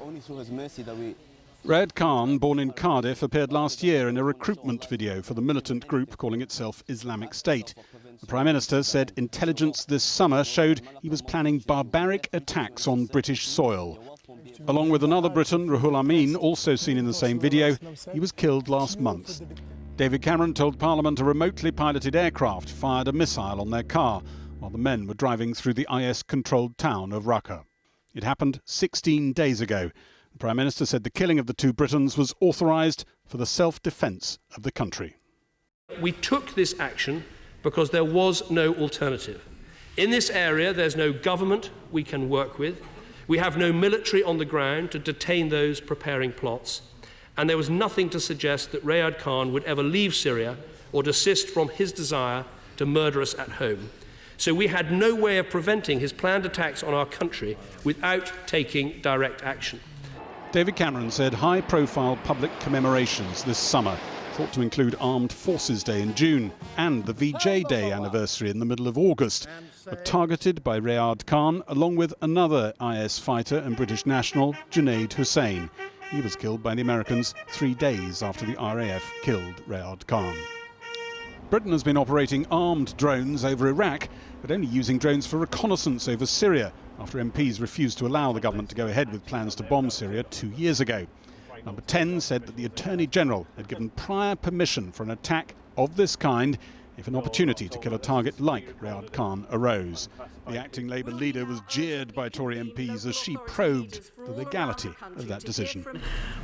only through his mercy that we... Rayad Khan, born in Cardiff, appeared last year in a recruitment video for the militant group calling itself Islamic State. The Prime Minister said intelligence this summer showed he was planning barbaric attacks on British soil. Along with another Briton, Ruhul Amin, also seen in the same video, he was killed last month. David Cameron told Parliament a remotely piloted aircraft fired a missile on their car while the men were driving through the IS-controlled town of Raqqa. It happened 16 days ago. The Prime Minister said the killing of the two Britons was authorised for the self-defence of the country. We took this action because there was no alternative. In this area, there's no government we can work with. We have no military on the ground to detain those preparing plots. And there was nothing to suggest that Rayad Khan would ever leave Syria or desist from his desire to murder us at home. So we had no way of preventing his planned attacks on our country without taking direct action. David Cameron said high-profile public commemorations this summer, thought to include Armed Forces Day in June and the VJ Day anniversary in the middle of August, were targeted by Rayad Khan along with another IS fighter and British national, Junaid Hussain. He was killed by the Americans 3 days after the RAF killed Rayad Khan. Britain has been operating armed drones over Iraq, but only using drones for reconnaissance over Syria, after MPs refused to allow the government to go ahead with plans to bomb Syria 2 years ago. Number 10 said that the Attorney General had given prior permission for an attack of this kind if an opportunity to kill a target like Rayad Khan arose. The acting Labour leader was jeered by Tory MPs as she probed the legality of that decision.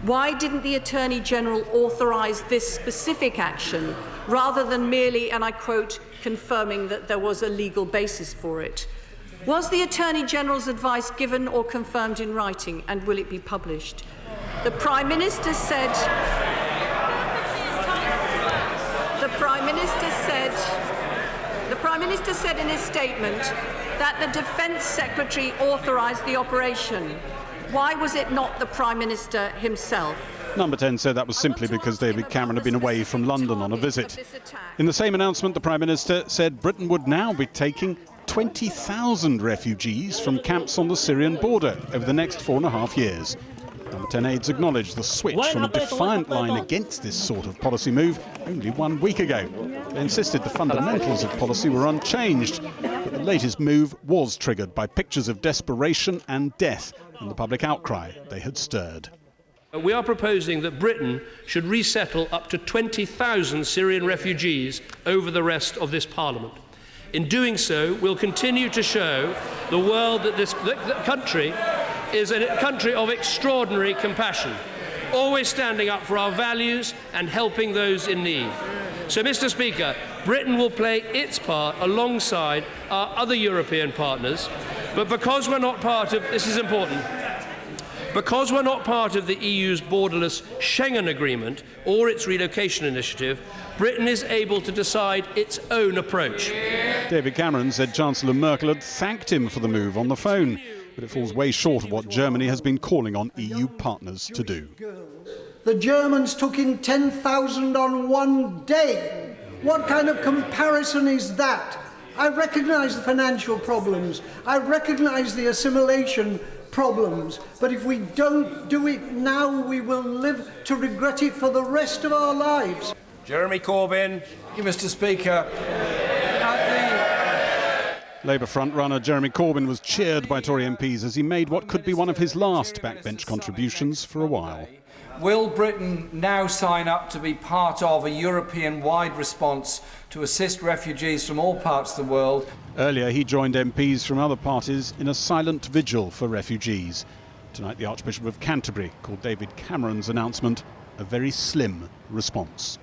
Why didn't the Attorney General authorise this specific action rather than merely, and I quote, confirming that there was a legal basis for it? Was the Attorney General's advice given or confirmed in writing, and will it be published? The Prime Minister said... The Prime Minister said in his statement that the Defence Secretary authorised the operation. Why was it not the Prime Minister himself? Number 10 said that was simply because David Cameron had been away from London on a visit. In the same announcement, the Prime Minister said Britain would now be taking 20,000 refugees from camps on the Syrian border over the next 4.5 years. Number 10 aides acknowledged the switch from a defiant line against this sort of policy move only 1 week ago. They insisted the fundamentals of policy were unchanged, but the latest move was triggered by pictures of desperation and death and the public outcry they had stirred. We are proposing that Britain should resettle up to 20,000 Syrian refugees over the rest of this Parliament. In doing so, we'll continue to show the world that this country is a country of extraordinary compassion, always standing up for our values and helping those in need. So, Mr. Speaker, Britain will play its part alongside our other European partners, but because we're not part of, this is important, because we're not part of the EU's borderless Schengen Agreement or its relocation initiative, Britain is able to decide its own approach. David Cameron said Chancellor Merkel had thanked him for the move on the phone, but it falls way short of what Germany has been calling on EU partners to do. The Germans took in 10,000 on one day. What kind of comparison is that? I recognise the financial problems. I recognise the assimilation problems. But if we don't do it now, we will live to regret it for the rest of our lives. Jeremy Corbyn. Thank you, Mr. Speaker. Labour frontrunner Jeremy Corbyn was cheered by Tory MPs as he made what could be one of his last backbench contributions for a while. Will Britain now sign up to be part of a European-wide response to assist refugees from all parts of the world? Earlier, he joined MPs from other parties in a silent vigil for refugees. Tonight, the Archbishop of Canterbury called David Cameron's announcement a very slim response.